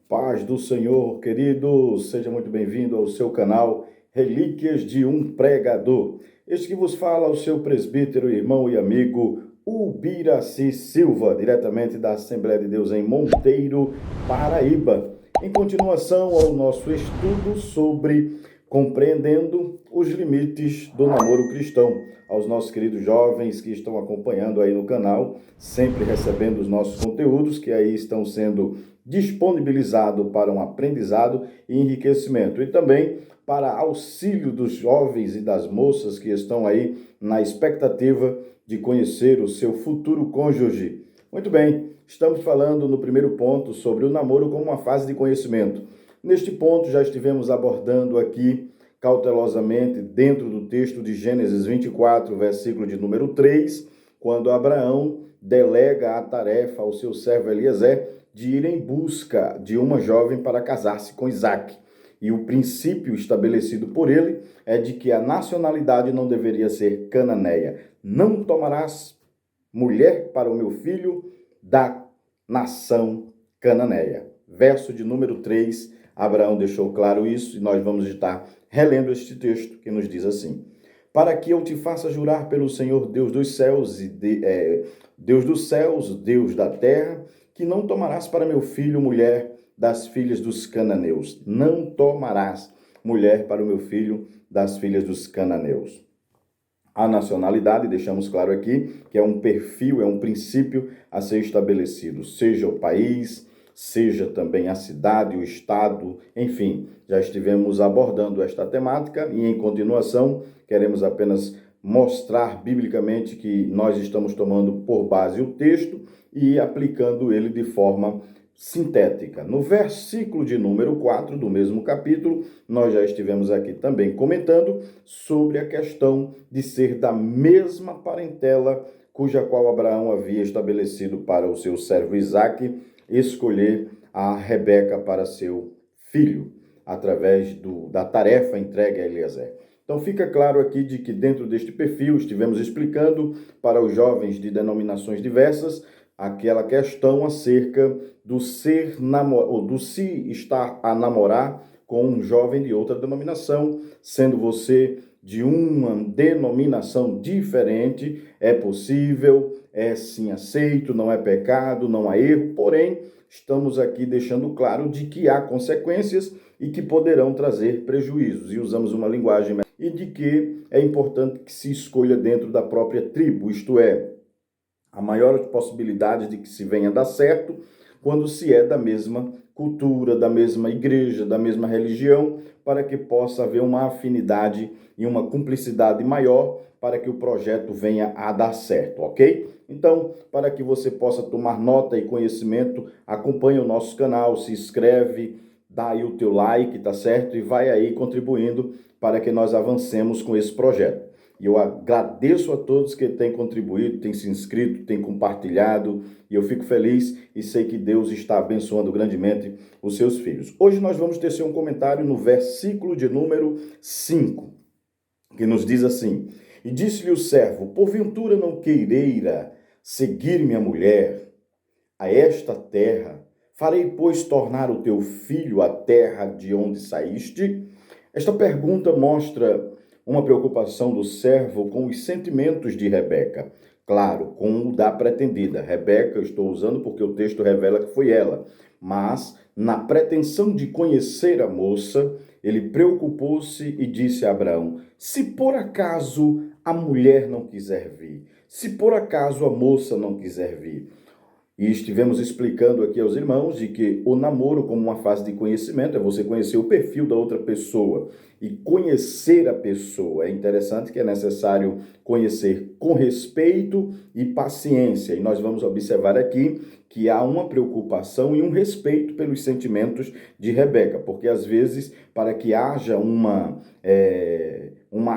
Paz do Senhor, querido, seja muito bem-vindo ao seu canal Relíquias de um Pregador. Este que vos fala é o seu presbítero, irmão e amigo Ubiraci Silva, diretamente da Assembleia de Deus em Monteiro, Paraíba. Em continuação ao nosso estudo sobre compreendendo os limites do namoro cristão. Aos nossos queridos jovens que estão acompanhando aí no canal, sempre recebendo os nossos conteúdos que aí estão sendo disponibilizados para um aprendizado e enriquecimento. E também para auxílio dos jovens e das moças que estão aí na expectativa de conhecer o seu futuro cônjuge. Muito bem, estamos falando no primeiro ponto sobre o namoro como uma fase de conhecimento. Neste ponto já estivemos abordando aqui cautelosamente dentro do texto de Gênesis 24, versículo de número 3, quando Abraão delega a tarefa ao seu servo Eliezer de ir em busca de uma jovem para casar-se com Isaque. E o princípio estabelecido por ele é de que a nacionalidade não deveria ser cananeia. Não tomarás mulher para o meu filho da nação cananeia. Verso de número 3, Abraão deixou claro isso e nós vamos estar relendo este texto que nos diz assim: para que eu te faça jurar pelo Senhor Deus dos céus Deus dos céus, Deus da terra, que não tomarás para meu filho mulher das filhas dos cananeus. Não tomarás mulher para o meu filho das filhas dos cananeus. A nacionalidade, deixamos claro aqui, que é um perfil, é um princípio a ser estabelecido, seja o país, seja também a cidade, o estado, enfim, já estivemos abordando esta temática e, em continuação, queremos apenas mostrar biblicamente que nós estamos tomando por base o texto e aplicando ele de forma sintética. No versículo de número 4 do mesmo capítulo, nós já estivemos aqui também comentando sobre a questão de ser da mesma parentela cuja qual Abraão havia estabelecido para o seu servo Isaque escolher a Rebeca para seu filho, através da tarefa entregue a Eliezer. Então fica claro aqui de que dentro deste perfil estivemos explicando para os jovens de denominações diversas aquela questão acerca do se estar a namorar com um jovem de outra denominação, sendo você de uma denominação diferente, é possível, é sim aceito, não é pecado, não há erro, porém, estamos aqui deixando claro de que há consequências e que poderão trazer prejuízos, e usamos uma linguagem e de que é importante que se escolha dentro da própria tribo, isto é, a maior possibilidade de que se venha dar certo quando se é da mesma cultura, da mesma igreja, da mesma religião, para que possa haver uma afinidade e uma cumplicidade maior para que o projeto venha a dar certo, ok? Então, para que você possa tomar nota e conhecimento, acompanhe o nosso canal, se inscreve, dá aí o teu like, tá certo? E vai aí contribuindo para que nós avancemos com esse projeto. E eu agradeço a todos que têm contribuído, têm se inscrito, têm compartilhado, e eu fico feliz e sei que Deus está abençoando grandemente os seus filhos. Hoje nós vamos tecer um comentário no versículo de número 5, que nos diz assim: e disse-lhe o servo, porventura não queireira seguir minha mulher a esta terra? Farei, pois, tornar o teu filho à terra de onde saíste? Esta pergunta mostra uma preocupação do servo com os sentimentos de Rebeca. Claro, com o da pretendida. Rebeca, eu estou usando porque o texto revela que foi ela. Mas, na pretensão de conhecer a moça, ele preocupou-se e disse a Abraão: se por acaso a mulher não quiser vir, se por acaso a moça não quiser vir. E estivemos explicando aqui aos irmãos de que o namoro, como uma fase de conhecimento, é você conhecer o perfil da outra pessoa. E conhecer a pessoa é interessante que é necessário conhecer com respeito e paciência. E nós vamos observar aqui que há uma preocupação e um respeito pelos sentimentos de Rebeca, porque às vezes, para que haja uma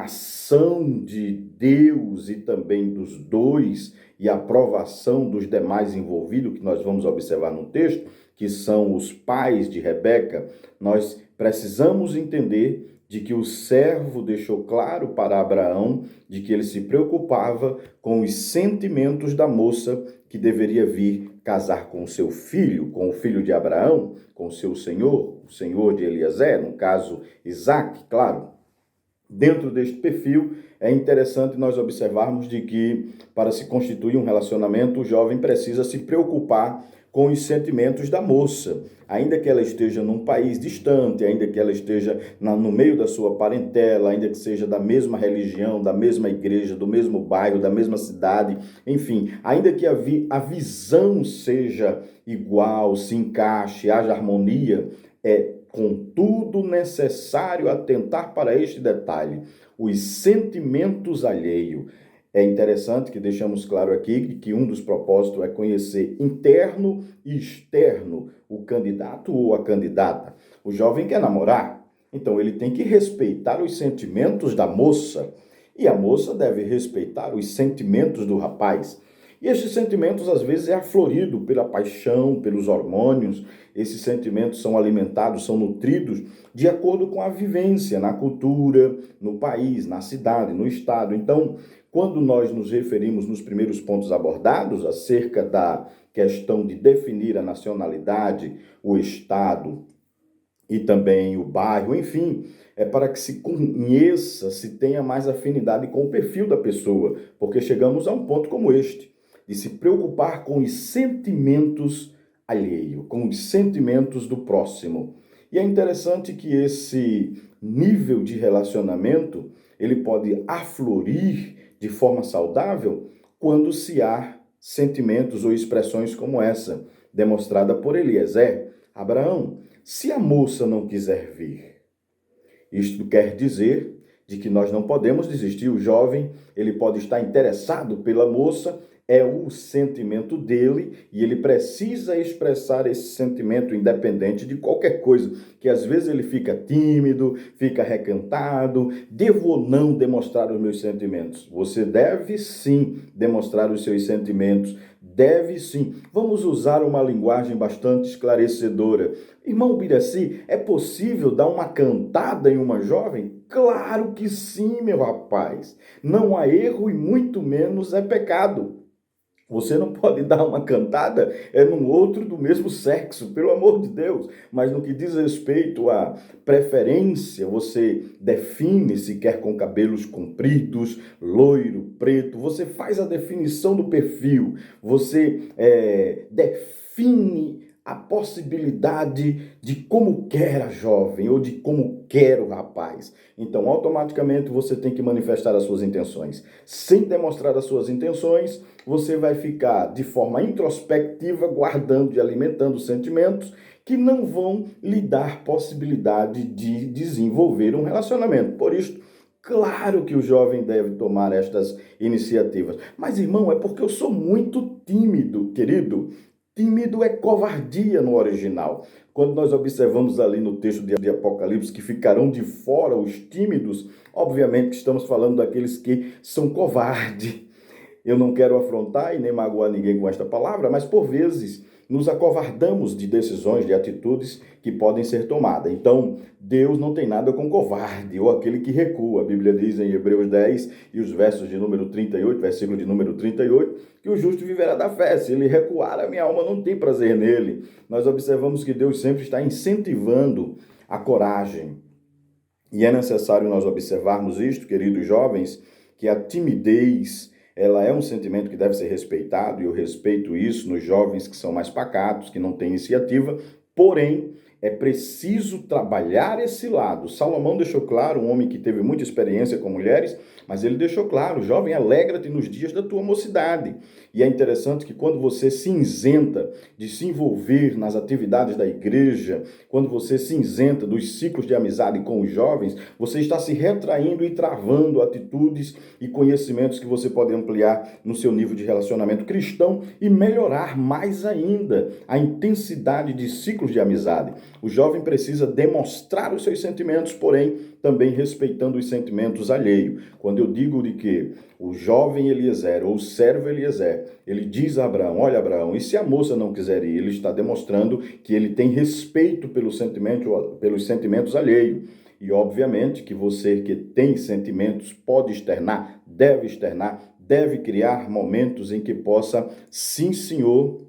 ação de Deus e também dos dois, e a aprovação dos demais envolvidos, que nós vamos observar no texto, que são os pais de Rebeca, nós precisamos entender de que o servo deixou claro para Abraão de que ele se preocupava com os sentimentos da moça que deveria vir casar com o seu filho, com o filho de Abraão, com o seu senhor, o senhor de Eliezer, no caso Isaac, claro. Dentro deste perfil, é interessante nós observarmos de que, para se constituir um relacionamento, o jovem precisa se preocupar com os sentimentos da moça, ainda que ela esteja num país distante, ainda que ela esteja no meio da sua parentela, ainda que seja da mesma religião, da mesma igreja, do mesmo bairro, da mesma cidade, enfim, ainda que a visão seja igual, se encaixe, haja harmonia, contudo necessário atentar para este detalhe, os sentimentos alheios. É interessante que deixamos claro aqui que um dos propósitos é conhecer interno e externo o candidato ou a candidata. O jovem quer namorar, então ele tem que respeitar os sentimentos da moça e a moça deve respeitar os sentimentos do rapaz. E esses sentimentos, às vezes, é aflorido pela paixão, pelos hormônios. Esses sentimentos são alimentados, são nutridos de acordo com a vivência na cultura, no país, na cidade, no estado. Então, quando nós nos referimos nos primeiros pontos abordados acerca da questão de definir a nacionalidade, o estado e também o bairro, enfim, é para que se conheça, se tenha mais afinidade com o perfil da pessoa, porque chegamos a um ponto como este, de se preocupar com os sentimentos alheios, com os sentimentos do próximo. E é interessante que esse nível de relacionamento, ele pode aflorir de forma saudável quando se há sentimentos ou expressões como essa, demonstrada por Eliezer. Abraão, se a moça não quiser vir, isto quer dizer de que nós não podemos desistir. O jovem, ele pode estar interessado pela moça, é o sentimento dele e ele precisa expressar esse sentimento independente de qualquer coisa, que às vezes ele fica tímido, fica recantado. Devo ou não demonstrar os meus sentimentos? Você deve sim demonstrar os seus sentimentos, deve sim. Vamos usar uma linguagem bastante esclarecedora. Irmão Biraci, é possível dar uma cantada em uma jovem? Claro que sim, meu rapaz. Não há erro e muito menos é pecado. Você não pode dar uma cantada num outro do mesmo sexo, pelo amor de Deus. Mas no que diz respeito à preferência, você define se quer com cabelos compridos, loiro, preto. Você faz a definição do perfil. Você define a possibilidade de como quer a jovem ou de como quer o rapaz. Então, automaticamente, você tem que manifestar as suas intenções. Sem demonstrar as suas intenções, você vai ficar de forma introspectiva, guardando e alimentando sentimentos que não vão lhe dar possibilidade de desenvolver um relacionamento. Por isso, claro que o jovem deve tomar estas iniciativas. Mas, irmão, é porque eu sou muito tímido, querido. Tímido é covardia no original. Quando nós observamos ali no texto de Apocalipse que ficarão de fora os tímidos, obviamente que estamos falando daqueles que são covardes. Eu não quero afrontar e nem magoar ninguém com esta palavra, mas por vezes nos acovardamos de decisões, de atitudes que podem ser tomadas. Então, Deus não tem nada com covarde ou aquele que recua. A Bíblia diz em Hebreus 10 e os versos de número 38, versículo de número 38, que o justo viverá da fé. Se ele recuar, a minha alma não tem prazer nele. Nós observamos que Deus sempre está incentivando a coragem. E é necessário nós observarmos isto, queridos jovens, que a timidez, ela é um sentimento que deve ser respeitado, e eu respeito isso nos jovens que são mais pacatos, que não têm iniciativa, porém, é preciso trabalhar esse lado. Salomão deixou claro, um homem que teve muita experiência com mulheres, mas ele deixou claro, jovem, alegra-te nos dias da tua mocidade. E é interessante que quando você se isenta de se envolver nas atividades da igreja, quando você se isenta dos ciclos de amizade com os jovens, você está se retraindo e travando atitudes e conhecimentos que você pode ampliar no seu nível de relacionamento cristão e melhorar mais ainda a intensidade de ciclos de amizade. O jovem precisa demonstrar os seus sentimentos, porém, também respeitando os sentimentos alheios. Quando eu digo de que o jovem Eliezer, ou o servo Eliezer, ele diz a Abraão, olha Abraão, e se a moça não quiser ir? Ele está demonstrando que ele tem respeito pelos sentimentos alheios. E obviamente que você que tem sentimentos pode externar, deve criar momentos em que possa, sim senhor,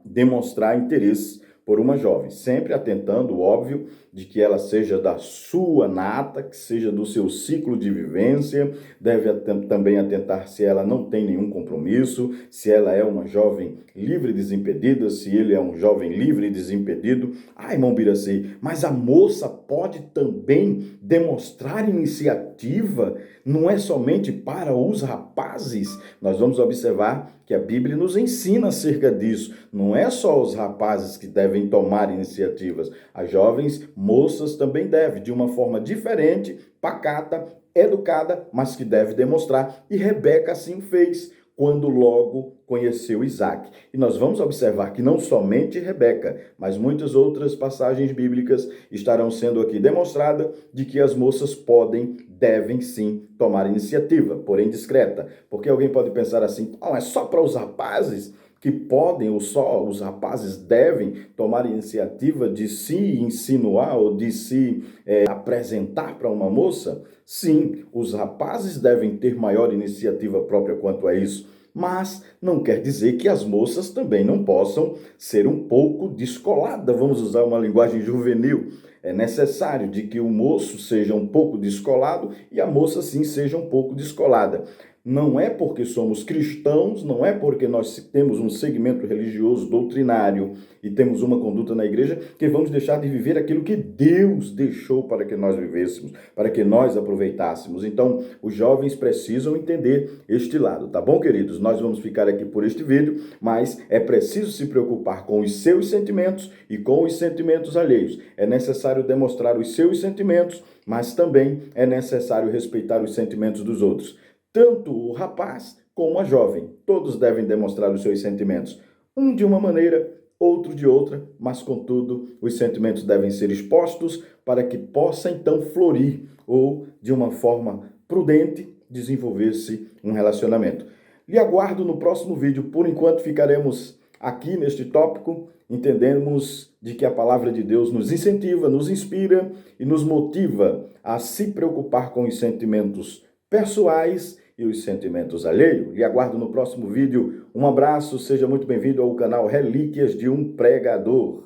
demonstrar interesse por uma jovem, sempre atentando, óbvio, de que ela seja da sua nata, que seja do seu ciclo de vivência, deve também atentar se ela não tem nenhum compromisso, se ela é uma jovem livre e desimpedida, se ele é um jovem livre e desimpedido. Ah, irmão Biraci, mas a moça pode também demonstrar iniciativa, não é somente para os rapazes. Nós vamos observar que a Bíblia nos ensina acerca disso. Não é só os rapazes que devem tomar iniciativas. As jovens moças também devem, de uma forma diferente, pacata, educada, mas que deve demonstrar. E Rebeca assim fez, quando logo conheceu Isaac. E nós vamos observar que não somente Rebeca, mas muitas outras passagens bíblicas estarão sendo aqui demonstradas de que as moças podem, devem sim tomar iniciativa, porém discreta. Porque alguém pode pensar assim, não, é só para os rapazes que podem, ou só os rapazes devem tomar iniciativa de se insinuar ou de se apresentar para uma moça? Sim, os rapazes devem ter maior iniciativa própria quanto a isso, mas não quer dizer que as moças também não possam ser um pouco descoladas, vamos usar uma linguagem juvenil. É necessário de que o moço seja um pouco descolado e a moça sim seja um pouco descolada. Não é porque somos cristãos, não é porque nós temos um segmento religioso doutrinário e temos uma conduta na igreja que vamos deixar de viver aquilo que Deus deixou para que nós vivêssemos, para que nós aproveitássemos. Então, os jovens precisam entender este lado, tá bom, queridos? Nós vamos ficar aqui por este vídeo, mas é preciso se preocupar com os seus sentimentos e com os sentimentos alheios. É necessário demonstrar os seus sentimentos, mas também é necessário respeitar os sentimentos dos outros. Tanto o rapaz como a jovem, todos devem demonstrar os seus sentimentos, um de uma maneira, outro de outra, mas contudo, os sentimentos devem ser expostos para que possa então florir ou, de uma forma prudente, desenvolver-se um relacionamento. Lhe aguardo no próximo vídeo. Por enquanto ficaremos aqui neste tópico, entendemos de que a palavra de Deus nos incentiva, nos inspira e nos motiva a se preocupar com os sentimentos pessoais e os sentimentos alheios. Lhe aguardo no próximo vídeo. Um abraço, seja muito bem-vindo ao canal Relíquias de um Pregador.